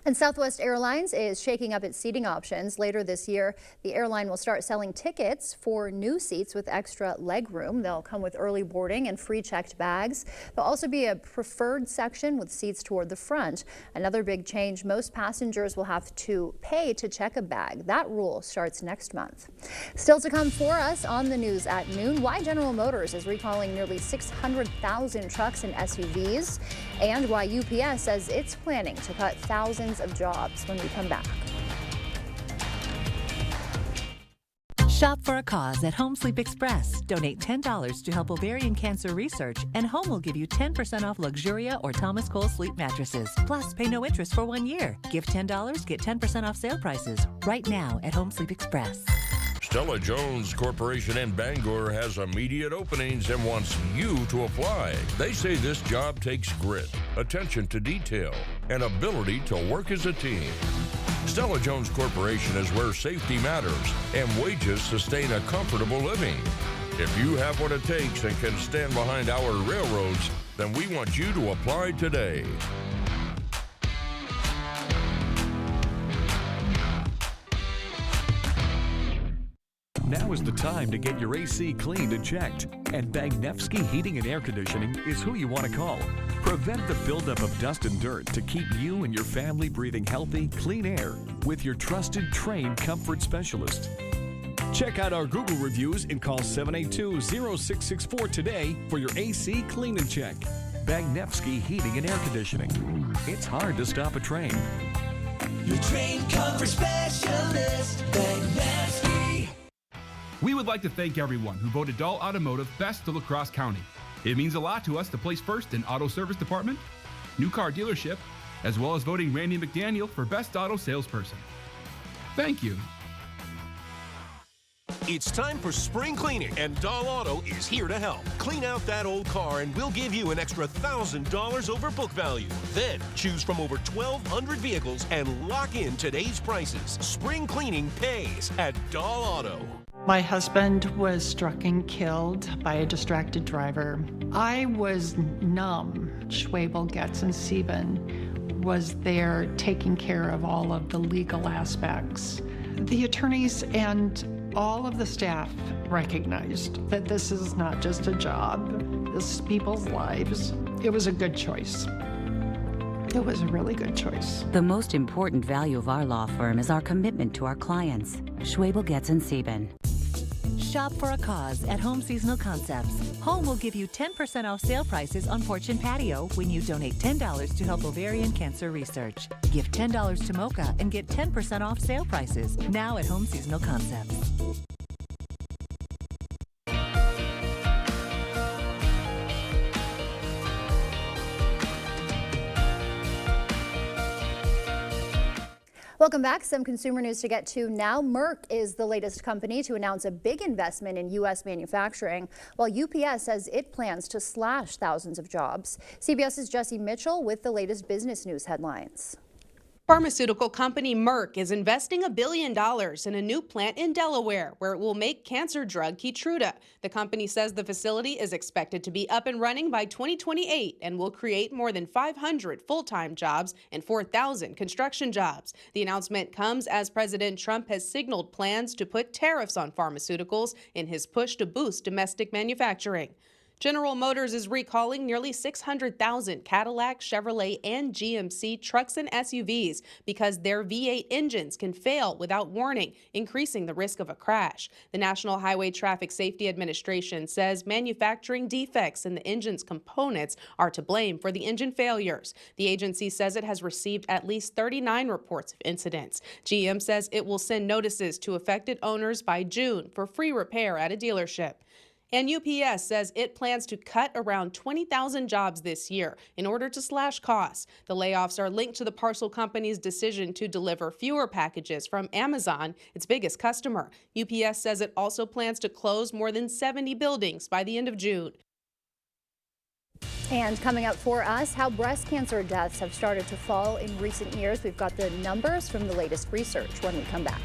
And Southwest Airlines is shaking up its seating options. Later this year, the airline will start selling tickets for new seats with extra leg room. They'll come with early boarding and free checked bags. There'll also be a preferred section with seats toward the front. Another big change, most passengers will have to pay to check a bag. That rule starts next month. Still to come for us on the news at noon, why General Motors is recalling nearly 600,000 trucks and SUVs, and why UPS says it's planning to cut thousands of jobs when we come back. Shop for a cause at Home Sleep Express. Donate $10 to help ovarian cancer research, and Home will give you 10% off Luxuria or Thomas Cole sleep mattresses. Plus, pay no interest for 1 year. Give $10, get 10% off sale prices right now at Home Sleep Express. Stella-Jones Corporation in Bangor has immediate openings and wants you to apply. They say this job takes grit, attention to detail, and ability to work as a team. Stella-Jones Corporation is where safety matters and wages sustain a comfortable living. If you have what it takes and can stand behind our railroads, then we want you to apply today. Now is the time to get your AC cleaned and checked. And Bagnevsky Heating and Air Conditioning is who you want to call. Prevent the buildup of dust and dirt to keep you and your family breathing healthy, clean air with your trusted, trained comfort specialist. Check out our Google reviews and call 782-0664 today for your AC clean and check. Bagnevsky Heating and Air Conditioning. It's hard to stop a train. Your trained comfort specialist, Bagnevsky. We would like to thank everyone who voted Dahl Automotive Best of La Crosse County. It means a lot to us to place first in auto service department, new car dealership, as well as voting Randy McDaniel for Best Auto Salesperson. Thank you. It's time for spring cleaning, and Dahl Auto is here to help. Clean out that old car, and we'll give you an extra $1,000 over book value. Then choose from over 1,200 vehicles and lock in today's prices. Spring cleaning pays at Dahl Auto. My husband was struck and killed by a distracted driver. I was numb. Schwebel, Getz, and Sieben was there taking care of all of the legal aspects. The attorneys and all of the staff recognized that this is not just a job, this is people's lives. It was a good choice. It was a really good choice. The most important value of our law firm is our commitment to our clients. Schwebel, Getz, and Sieben. Shop for a cause at Home Seasonal Concepts. Home will give you 10% off sale prices on porch and patio when you donate $10 to help ovarian cancer research. Give $10 to Mocha and get 10% off sale prices now at Home Seasonal Concepts. Welcome back. Some consumer news to get to now. Merck is the latest company to announce a big investment in U.S. manufacturing, while UPS says it plans to slash thousands of jobs. CBS's Jesse Mitchell with the latest business news headlines. Pharmaceutical company Merck is investing $1 billion in a new plant in Delaware where it will make cancer drug Keytruda. The company says the facility is expected to be up and running by 2028 and will create more than 500 full-time jobs and 4,000 construction jobs. The announcement comes as President Trump has signaled plans to put tariffs on pharmaceuticals in his push to boost domestic manufacturing. General Motors is recalling nearly 600,000 Cadillac, Chevrolet, and GMC trucks and SUVs because their V8 engines can fail without warning, increasing the risk of a crash. The National Highway Traffic Safety Administration says manufacturing defects in the engine's components are to blame for the engine failures. The agency says it has received at least 39 reports of incidents. GM says it will send notices to affected owners by June for free repair at a dealership. And UPS says it plans to cut around 20,000 jobs this year in order to slash costs. The layoffs are linked to the parcel company's decision to deliver fewer packages from Amazon, its biggest customer. UPS says it also plans to close more than 70 buildings by the end of June. And coming up for us, how breast cancer deaths have started to fall in recent years. We've got the numbers from the latest research when we come back.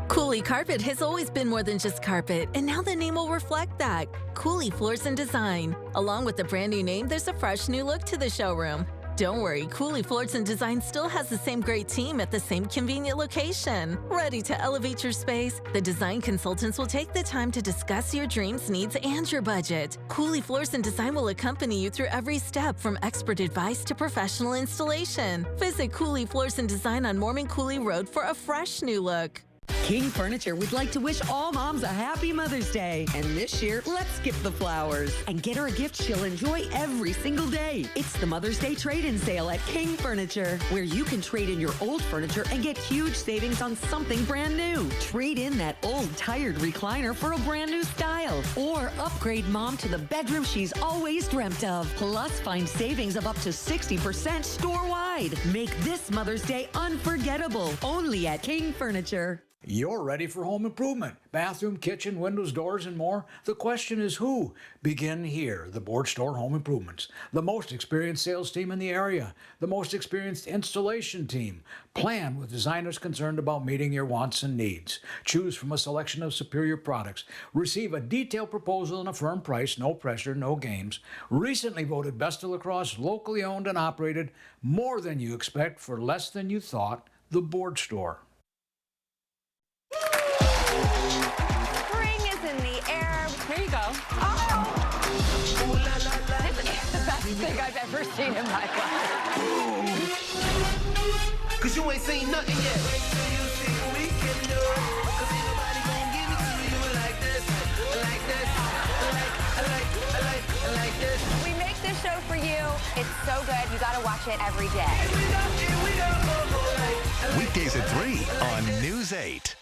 Cooley Carpet has always been more than just carpet, and now the name will reflect that. Cooley Floors and Design. Along with the brand new name, there's a fresh new look to the showroom. Don't worry, Cooley Floors and Design still has the same great team at the same convenient location. Ready to elevate your space? The design consultants will take the time to discuss your dreams, needs, and your budget. Cooley Floors and Design will accompany you through every step from expert advice to professional installation. Visit Cooley Floors and Design on Mormon Cooley Road for a fresh new look. King Furniture would like to wish all moms a happy Mother's Day. And this year, let's skip the flowers and get her a gift she'll enjoy every single day. It's the Mother's Day trade-in sale at King Furniture, where you can trade in your old furniture and get huge savings on something brand new. Trade in that old tired recliner for a brand new style. Or upgrade mom to the bedroom she's always dreamt of. Plus, find savings of up to 60% store-wide. Make this Mother's Day unforgettable. Only at King Furniture. You're ready for home improvement. Bathroom, kitchen, windows, doors, and more. The question is who? Begin here. The Board Store Home Improvements. The most experienced sales team in the area. The most experienced installation team. Plan with designers concerned about meeting your wants and needs. Choose from a selection of superior products. Receive a detailed proposal and a firm price. No pressure, no games. Recently voted Best of La Crosse, locally owned and operated. More than you expect for less than you thought. The Board Store. Spring is in the air. Here you go. Oh! This is the best thing I've ever seen in my life. Cause you ain't seen nothing yet. We make this show for you. It's so good. You gotta watch it every day. Weekdays at 3 on News 8.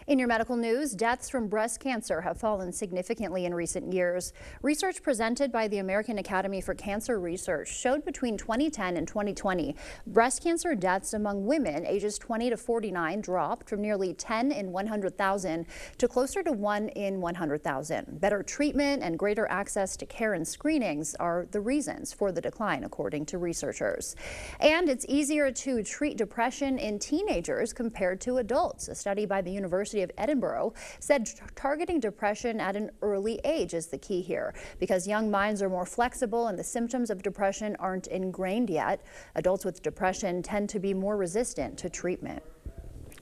In your medical news, deaths from breast cancer have fallen significantly in recent years. Research presented by the American Academy for Cancer Research showed between 2010 and 2020, breast cancer deaths among women ages 20 to 49 dropped from nearly 10 in 100,000 to closer to 1 in 100,000. Better treatment and greater access to care and screenings are the reasons for the decline, according to researchers. And it's easier to treat depression in teenagers compared to adults. A study by the University of Edinburgh said targeting depression at an early age is the key here because young minds are more flexible and the symptoms of depression aren't ingrained yet. Adults with depression tend to be more resistant to treatment.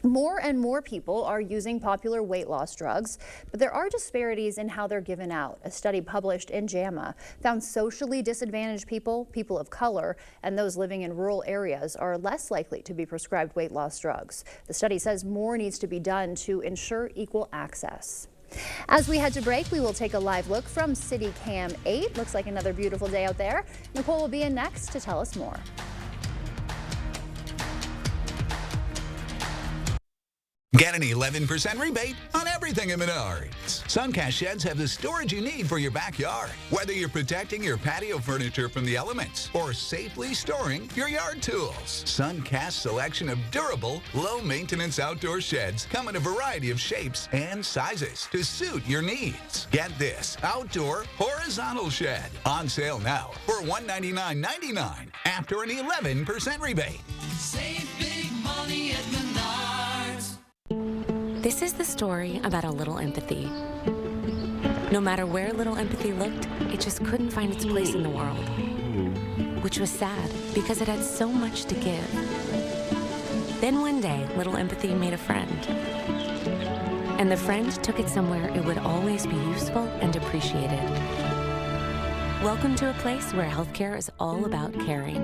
More and more people are using popular weight loss drugs, but there are disparities in how they're given out. A study published in JAMA found socially disadvantaged people, people of color, and those living in rural areas are less likely to be prescribed weight loss drugs. The study says more needs to be done to ensure equal access. As we head to break, we will take a live look from City Cam 8. Looks like another beautiful day out there. Nicole will be in next to tell us more. Get an 11% rebate on everything at Menards. Suncast sheds have the storage you need for your backyard. Whether you're protecting your patio furniture from the elements or safely storing your yard tools. Suncast's selection of durable, low-maintenance outdoor sheds come in a variety of shapes and sizes to suit your needs. Get this outdoor horizontal shed on sale now for $199.99 after an 11% rebate. Save big money at Menards. This is the story about a little empathy. No matter where little empathy looked, it just couldn't find its place in the world. Which was sad, because it had so much to give. Then one day, little empathy made a friend. And the friend took it somewhere it would always be useful and appreciated. Welcome to a place where healthcare is all about caring.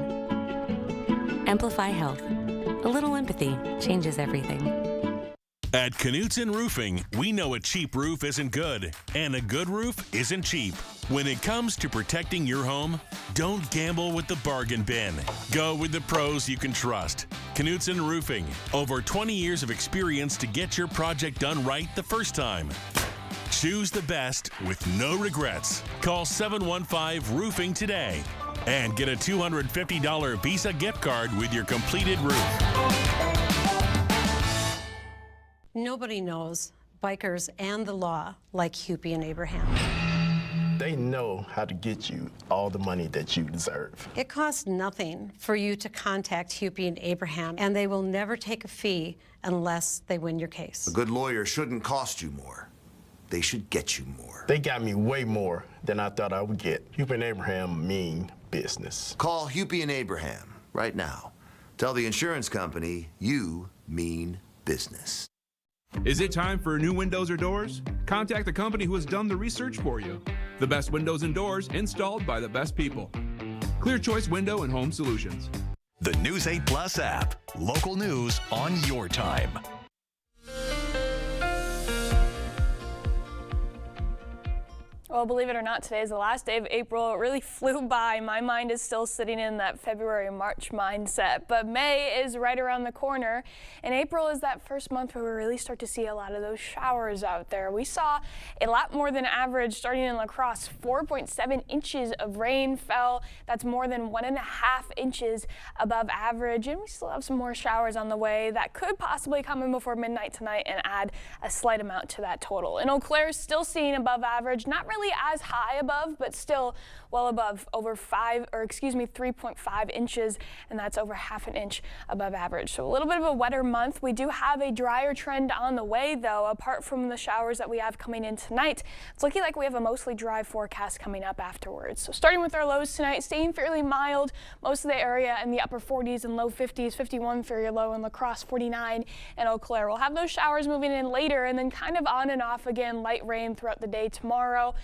Amplify Health. A little empathy changes everything. At Knutson Roofing, we know a cheap roof isn't good, and a good roof isn't cheap. When it comes to protecting your home, don't gamble with the bargain bin. Go with the pros you can trust. Knutson Roofing, over 20 years of experience to get your project done right the first time. Choose the best with no regrets. Call 715-ROOFING today and get a $250 Visa gift card with your completed roof. Nobody knows bikers and the law like Hupy and Abraham. They know how to get you all the money that you deserve. It costs nothing for you to contact Hupy and Abraham, and they will never take a fee unless they win your case. A good lawyer shouldn't cost you more. they should get you more. They got me way more than I thought I would get. Hupy and Abraham mean business. Call Hupy and Abraham right now. Tell the insurance company you mean business. Is it time for new windows or doors? Contact the company who has done the research for you. The best windows and doors installed by the best people. Clear Choice Window and Home Solutions. The News 8 Plus app. Local news on your time. Well, believe it or not, today is the last day of April. It really flew by. My mind is still sitting in that February-March mindset, but May is right around the corner, and April is that first month where we really start to see a lot of those showers out there. We saw a lot more than average starting in La Crosse. 4.7 inches of rain fell. That's more than 1.5 inches above average, and we still have some more showers on the way that could possibly come in before midnight tonight and add a slight amount to that total. In Eau Claire, still seeing above average, not really as high above, but still well above, over 3.5 inches, and that's over half an inch above average. So a little bit of a wetter month. We do have a drier trend on the way, though. Apart from the showers that we have coming in tonight, it's looking like we have a mostly dry forecast coming up afterwards. So starting with our lows tonight, staying fairly mild. Most of the area in the upper 40s and low 50s, 51 for your low in La Crosse, 49 in Eau Claire. We'll have those showers moving in later and then kind of on and off again, light rain throughout the day tomorrow.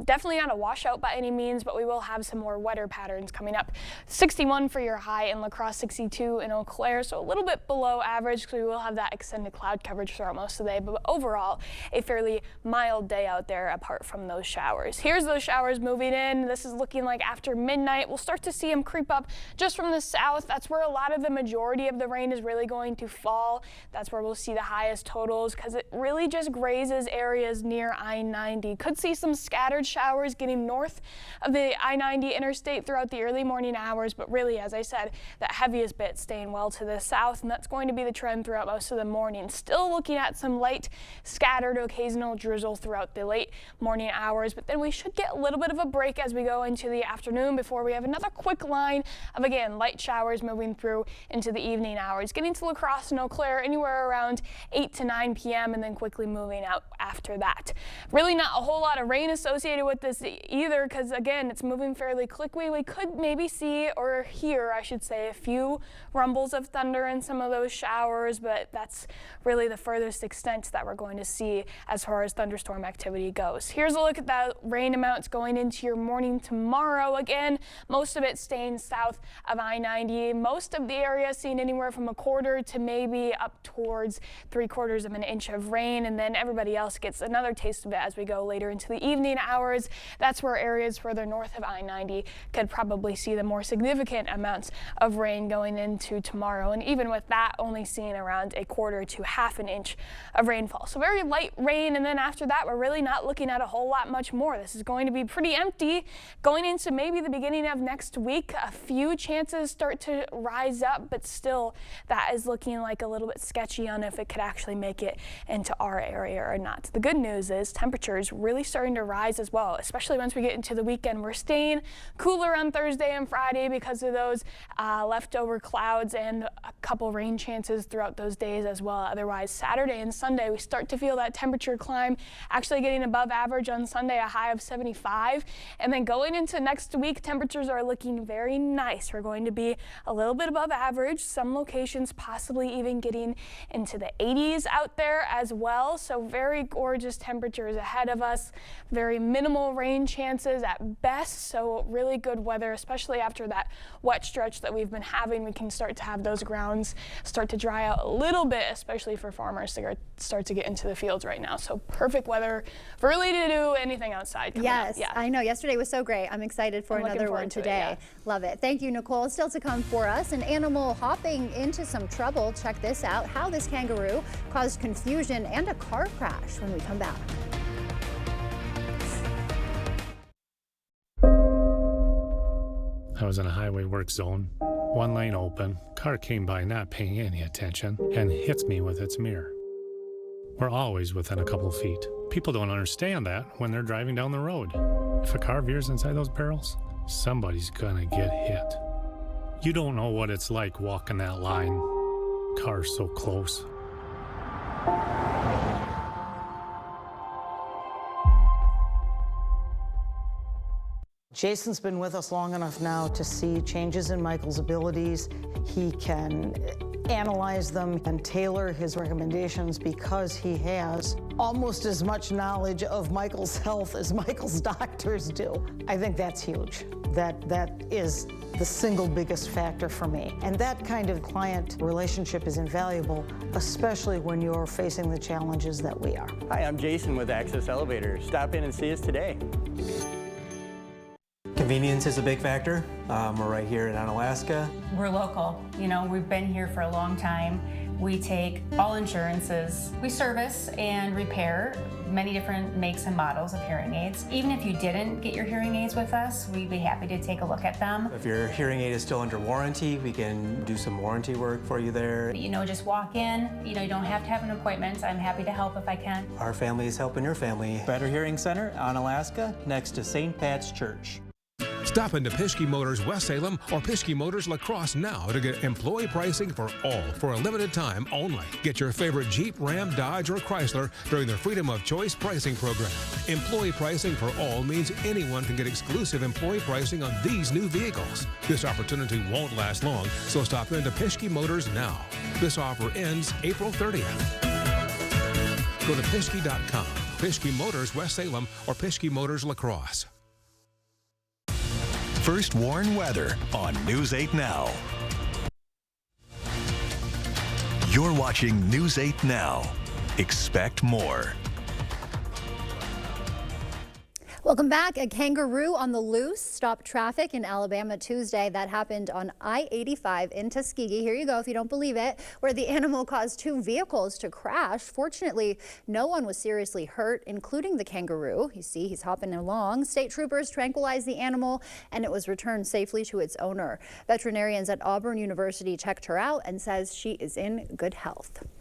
Definitely not a washout by any means, but we will have some more wetter patterns coming up. 61 for your high in La Crosse, 62 in Eau Claire, so a little bit below average because we will have that extended cloud coverage throughout most of the day, but overall a fairly mild day out there apart from those showers. Here's those showers moving in. This is looking like after midnight. We'll start to see them creep up just from the south. That's where a lot of the majority of the rain is really going to fall. That's where we'll see the highest totals because it really just grazes areas near I-90. Could see some scattered showers getting north of the I-90 interstate throughout the early morning hours, but really, as I said, that heaviest bit staying well to the south, and that's going to be the trend throughout most of the morning. Still looking at some light, scattered, occasional drizzle throughout the late morning hours, but then we should get a little bit of a break as we go into the afternoon before we have another quick line of, again, light showers moving through into the evening hours, getting to La Crosse and Eau Claire anywhere around 8 to 9 p.m. and then quickly moving out after that. Really not a whole lot of rain associated with this either because, again, it's moving fairly quickly. We could maybe see or hear, I should say, a few rumbles of thunder in some of those showers, but that's really the furthest extent that we're going to see as far as thunderstorm activity goes. Here's a look at the rain amounts going into your morning tomorrow. Again, most of it staying south of I-90. Most of the area seeing anywhere from 1/4 to maybe up towards 3/4 of an inch of rain, and then everybody else gets another taste of it as we go later into the evening hours. That's where areas further north of I-90 could probably see the more significant amounts of rain going into tomorrow, and even with that, only seeing around 1/4 to half an inch of rainfall. So very light rain, and then after that, we're really not looking at a whole lot much more. This is going to be pretty empty going into maybe the beginning of next week. A few chances start to rise up, but still that is looking like a little bit sketchy on if it could actually make it into our area or not. The good news is temperatures really starting to rise as well, especially once we get into the weekend. We're staying cooler on Thursday and Friday because of those leftover clouds and a couple rain chances throughout those days as well. Otherwise, Saturday and Sunday, we start to feel that temperature climb, actually getting above average on Sunday, a high of 75. And then going into next week, temperatures are looking very nice. We're going to be a little bit above average, some locations possibly even getting into the 80s out there as well. So very gorgeous temperatures ahead of us, very minimal rain chances at best. So really good weather, especially after that wet stretch that we've been having. We can start to have those grounds start to dry out a little bit, especially for farmers to start to get into the fields right now. So perfect weather for really to do anything outside. Yes, I know. Yesterday was so great. I'm excited for another one today. Love it. Thank you, Nicole. Still to come for us, an animal hopping into some trouble. Check this out, how this kangaroo caused confusion and a car crash when we come back. I was in a highway work zone, one lane open, car came by not paying any attention and hits me with its mirror. We're always within a couple of feet. People don't understand that when they're driving down the road. If a car veers inside those barrels, somebody's gonna get hit. You don't know what it's like walking that line. Cars so close. Jason's been with us long enough now to see changes in Michael's abilities. He can analyze them and tailor his recommendations because he has almost as much knowledge of Michael's health as Michael's doctors do. I think that's huge. That is the single biggest factor for me. And that kind of client relationship is invaluable, especially when you're facing the challenges that we are. Hi, I'm Jason with Access Elevators. Stop in and see us today. Convenience is a big factor. We're right here in Onalaska. We're local. You know, we've been here for a long time. We take all insurances. We service and repair many different makes and models of hearing aids. Even if you didn't get your hearing aids with us, we'd be happy to take a look at them. If your hearing aid is still under warranty, we can do some warranty work for you there. You know, just walk in. You know, you don't have to have an appointment. I'm happy to help if I can. Our family is helping your family. Better Hearing Center, Onalaska, next to St. Pat's Church. Stop into Pischke Motors West Salem or Pischke Motors La Crosse now to get employee pricing for all for a limited time only. Get your favorite Jeep, Ram, Dodge, or Chrysler during the Freedom of Choice pricing program. Employee pricing for all means anyone can get exclusive employee pricing on these new vehicles. This opportunity won't last long, so stop into Pischke Motors now. This offer ends April 30th. Go to Pischke.com, Pischke Motors West Salem, or Pischke Motors La Crosse. First Warn Weather on News 8 Now. You're watching News 8 Now. Expect more. Welcome back. A kangaroo on the loose stopped traffic in Alabama Tuesday. That happened on I-85 in Tuskegee. Here you go if you don't believe it, where the animal caused two vehicles to crash. Fortunately, no one was seriously hurt, including the kangaroo. You see, he's hopping along. State troopers tranquilized the animal, and it was returned safely to its owner. Veterinarians at Auburn University checked her out and says she is in good health.